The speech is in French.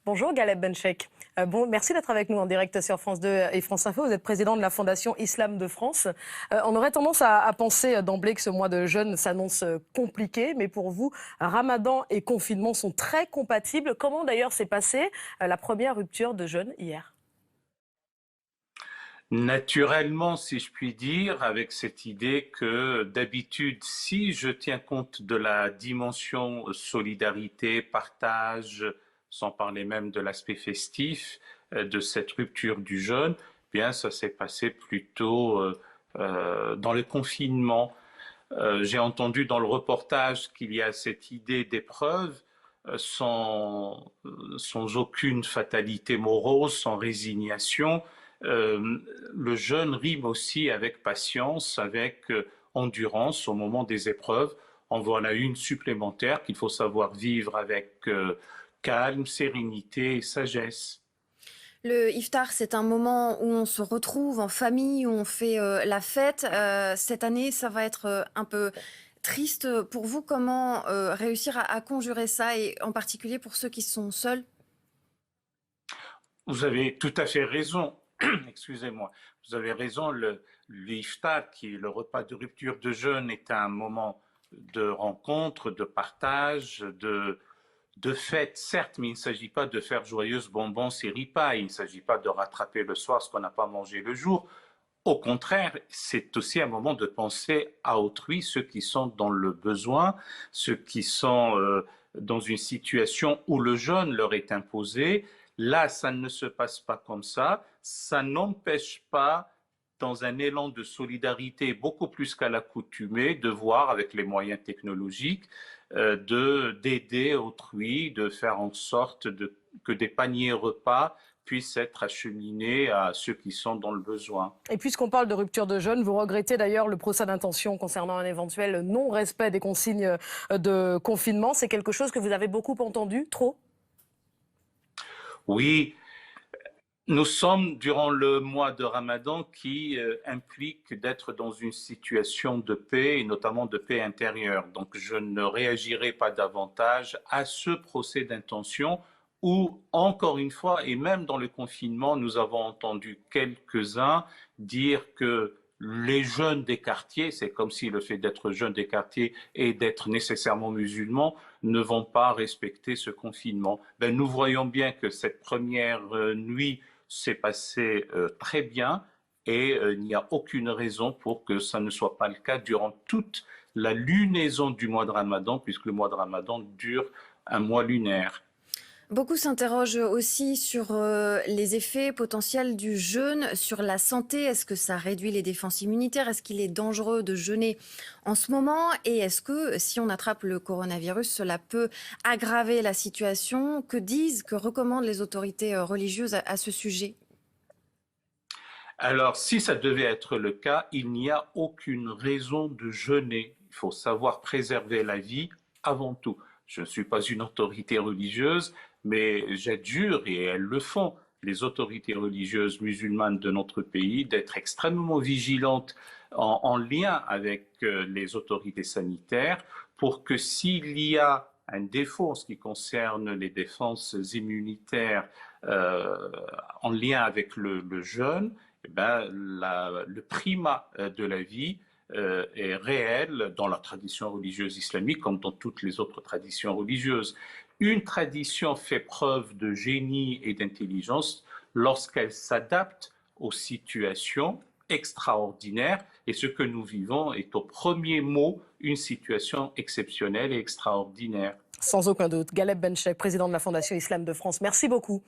Bonjour Galeb Benchek. Merci d'être avec nous en direct sur France 2 et France Info. Vous êtes président de la Fondation Islam de France. On aurait tendance à penser d'emblée que ce mois de jeûne s'annonce compliqué, mais pour vous, Ramadan et confinement sont très compatibles. Comment d'ailleurs s'est passée la première rupture de jeûne hier? Naturellement, si je puis dire, avec cette idée que d'habitude, si je tiens compte de la dimension solidarité, partage, sans parler même de l'aspect festif de cette rupture du jeûne, eh bien ça s'est passé plutôt dans le confinement. J'ai entendu dans le reportage qu'il y a cette idée d'épreuve sans aucune fatalité morose, sans résignation. Le jeûne rime aussi avec patience, avec endurance au moment des épreuves. En voilà une supplémentaire qu'il faut savoir vivre avec calme, sérénité et sagesse. Le iftar, c'est un moment où on se retrouve en famille, où on fait la fête. Cette année, ça va être un peu triste pour vous. Comment réussir à conjurer ça, et en particulier pour ceux qui sont seuls? Vous avez tout à fait raison. Excusez-moi. Vous avez raison. L'iftar, qui est le repas de rupture de jeûne, est un moment de rencontre, de partage, de fête, certes, mais il ne s'agit pas de faire joyeuses bonbons et ripailles. Il ne s'agit pas de rattraper le soir ce qu'on n'a pas mangé le jour. Au contraire, c'est aussi un moment de penser à autrui, ceux qui sont dans le besoin, ceux qui sont dans une situation où le jeûne leur est imposé. Là, ça ne se passe pas comme ça. Ça n'empêche pas, dans un élan de solidarité beaucoup plus qu'à l'accoutumée, de voir avec les moyens technologiques, d'aider autrui, de faire en sorte que des paniers repas puissent être acheminés à ceux qui sont dans le besoin. Et puisqu'on parle de rupture de jeûne, vous regrettez d'ailleurs le procès d'intention concernant un éventuel non-respect des consignes de confinement. C'est quelque chose que vous avez beaucoup entendu, trop? Oui, nous sommes durant le mois de Ramadan qui implique d'être dans une situation de paix et notamment de paix intérieure. Donc je ne réagirai pas davantage à ce procès d'intention où, encore une fois, et même dans le confinement, nous avons entendu quelques-uns dire que les jeunes des quartiers, c'est comme si le fait d'être jeune des quartiers et d'être nécessairement musulman, ne vont pas respecter ce confinement. Ben, nous voyons bien que cette première nuit s'est passé très bien et il n'y a aucune raison pour que ça ne soit pas le cas durant toute la lunaison du mois de Ramadan, puisque le mois de Ramadan dure un mois lunaire. Beaucoup s'interrogent aussi sur les effets potentiels du jeûne sur la santé. Est-ce que ça réduit les défenses immunitaires? Est-ce qu'il est dangereux de jeûner en ce moment? Et est-ce que si on attrape le coronavirus, cela peut aggraver la situation? Que recommandent les autorités religieuses à ce sujet? Alors, si ça devait être le cas, il n'y a aucune raison de jeûner. Il faut savoir préserver la vie avant tout. Je ne suis pas une autorité religieuse, mais j'adjure, et elles le font, les autorités religieuses musulmanes de notre pays, d'être extrêmement vigilantes en lien avec les autorités sanitaires pour que s'il y a un défaut en ce qui concerne les défenses immunitaires en lien avec le jeûne, eh ben, le primat de la vie est réel dans la tradition religieuse islamique comme dans toutes les autres traditions religieuses. Une tradition fait preuve de génie et d'intelligence lorsqu'elle s'adapte aux situations extraordinaires, et ce que nous vivons est au premier mot une situation exceptionnelle et extraordinaire. Sans aucun doute. Galeb Benchek, président de la Fondation Islam de France. Merci beaucoup.